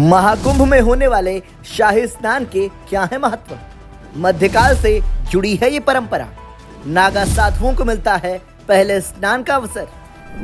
महाकुंभ में होने वाले शाही स्नान के क्या है महत्व? मध्यकाल से जुड़ी है ये परंपरा। नागा साधुओं को मिलता है पहले स्नान का अवसर।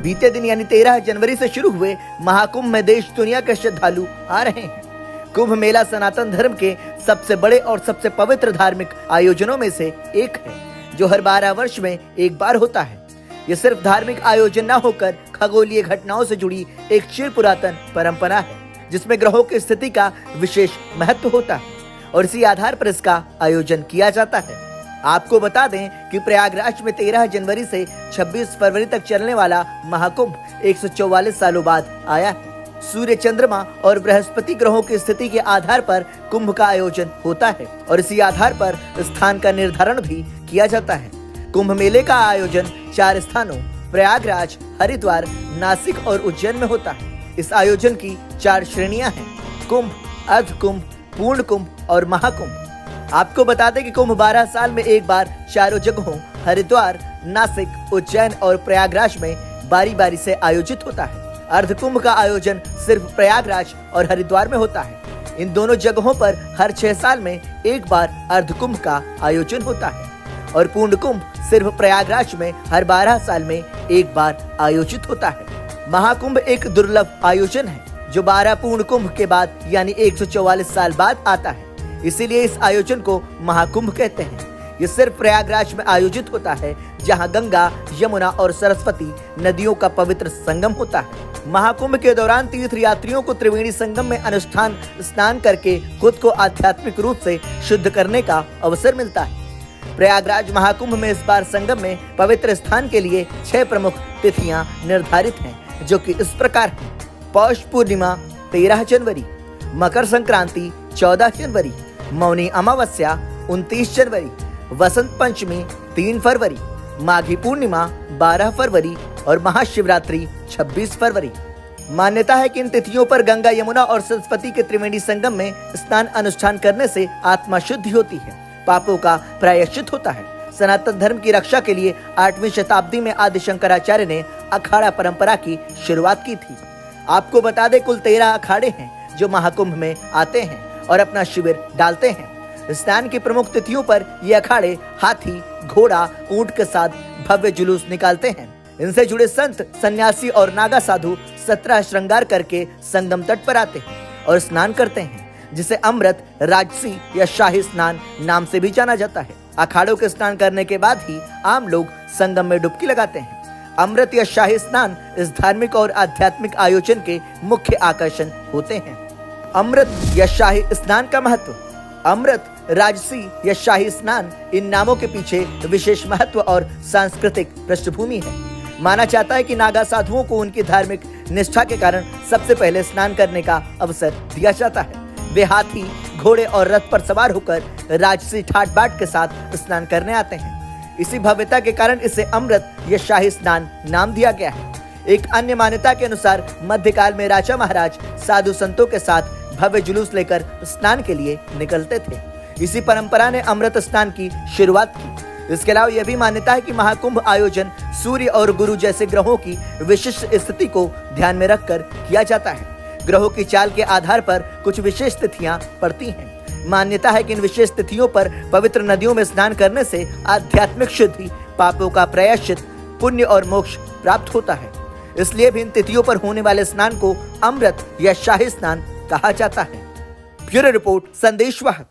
बीते दिन यानी 13 जनवरी से शुरू हुए महाकुंभ में देश दुनिया के श्रद्धालु आ रहे हैं। कुंभ मेला सनातन धर्म के सबसे बड़े और सबसे पवित्र धार्मिक आयोजनों में से एक है, जो हर 12 वर्ष में एक बार होता है। ये सिर्फ धार्मिक आयोजन न होकर खगोलीय घटनाओं से जुड़ी एक चिर पुरातन परंपरा है, जिसमें ग्रहों की स्थिति का विशेष महत्व होता है और इसी आधार पर इसका आयोजन किया जाता है। आपको बता दें कि प्रयागराज में 13 जनवरी से 26 फरवरी तक चलने वाला महाकुंभ 144 सालों बाद आया है। सूर्य, चंद्रमा और बृहस्पति ग्रहों की स्थिति के आधार पर कुंभ का आयोजन होता है और इसी आधार पर स्थान का निर्धारण भी किया जाता है। कुंभ मेले का आयोजन 4 स्थानों प्रयागराज, हरिद्वार, नासिक और उज्जैन में होता है। इस आयोजन की 4 श्रेणियां हैं: कुंभ, अर्ध कुंभ, पूर्ण कुंभ और महाकुंभ। आपको बता दें कि कुंभ 12 साल में एक बार चारों जगहों हरिद्वार, नासिक, उज्जैन और प्रयागराज में बारी बारी से आयोजित होता है। अर्ध कुंभ का आयोजन सिर्फ प्रयागराज और हरिद्वार में होता है। इन दोनों जगहों पर हर 6 साल में एक बार अर्ध कुंभ का आयोजन होता है और पूर्ण कुंभ सिर्फ प्रयागराज में हर 12 साल में एक बार आयोजित होता है। महाकुंभ एक दुर्लभ आयोजन है जो 12 पूर्ण कुंभ के बाद यानी 144 साल बाद आता है। इसीलिए इस आयोजन को महाकुंभ कहते हैं। ये सिर्फ प्रयागराज में आयोजित होता है, जहां गंगा, यमुना और सरस्वती नदियों का पवित्र संगम होता है। महाकुंभ के दौरान तीर्थ यात्रियों को त्रिवेणी संगम में अनुष्ठान स्नान करके खुद को आध्यात्मिक रूप से शुद्ध करने का अवसर मिलता है। प्रयागराज महाकुंभ में इस बार संगम में पवित्र स्थान के लिए 6 प्रमुख तिथियां निर्धारित हैं, जो कि इस प्रकार हैं: पौष पूर्णिमा 13 जनवरी, मकर संक्रांति 14 जनवरी, मौनी अमावस्या 29 जनवरी, वसंत पंचमी 3 फरवरी, माघी पूर्णिमा 12 फरवरी और महाशिवरात्रि 26 फरवरी। मान्यता है कि इन तिथियों पर गंगा, यमुना और सरस्वती के त्रिवेणी संगम में स्नान अनुष्ठान करने से आत्मा शुद्धि होती है, पापों का प्रायश्चित होता है। सनातन धर्म की रक्षा के लिए 8वीं शताब्दी में आदि शंकराचार्य ने अखाड़ा परंपरा की शुरुआत की थी। आपको बता दें, कुल 13 अखाड़े हैं जो महाकुंभ में आते हैं और अपना शिविर डालते हैं। स्नान की प्रमुख तिथियों पर ये अखाड़े हाथी, घोड़ा, ऊंट के साथ भव्य जुलूस निकालते हैं। इनसे जुड़े संत, सन्यासी और नागा साधु 17 श्रृंगार करके संगम तट पर आते हैं और स्नान करते हैं, जिसे अमृत, राजसी या शाही स्नान नाम से भी जाना जाता है। अखाड़ों के स्नान करने के बाद ही आम लोग संगम में डुबकी लगाते हैं। अमृत या शाही स्नान इस धार्मिक और आध्यात्मिक आयोजन के मुख्य आकर्षण होते हैं। अमृत या शाही स्नान का महत्व। अमृत, राजसी या शाही स्नान, इन नामों के पीछे विशेष महत्व और सांस्कृतिक पृष्ठभूमि है। माना जाता है कि नागा साधुओं को उनकी धार्मिक निष्ठा के कारण सबसे पहले स्नान करने का अवसर दिया जाता है। वे हाथी, घोड़े और रथ पर सवार होकर राजसी ठाट बाट के साथ स्नान करने आते हैं। इसी भव्यता के कारण इसे अमृत या शाही स्नान नाम दिया गया है। एक अन्य मान्यता के अनुसार मध्यकाल में राजा महाराज साधु संतों के साथ भव्य जुलूस लेकर स्नान के लिए निकलते थे। इसी परंपरा ने अमृत स्नान की शुरुआत की। इसके अलावा यह भी मान्यता है कि महाकुंभ आयोजन सूर्य और गुरु जैसे ग्रहों की विशिष्ट स्थिति को ध्यान में रखकर किया जाता है। ग्रहों की चाल के आधार पर कुछ विशेष तिथियां पड़ती हैं। मान्यता है कि इन विशेष तिथियों पर पवित्र नदियों में स्नान करने से आध्यात्मिक शुद्धि, पापों का प्रायश्चित, पुण्य और मोक्ष प्राप्त होता है। इसलिए भी इन तिथियों पर होने वाले स्नान को अमृत या शाही स्नान कहा जाता है। Bureau report, संदेशवाहक।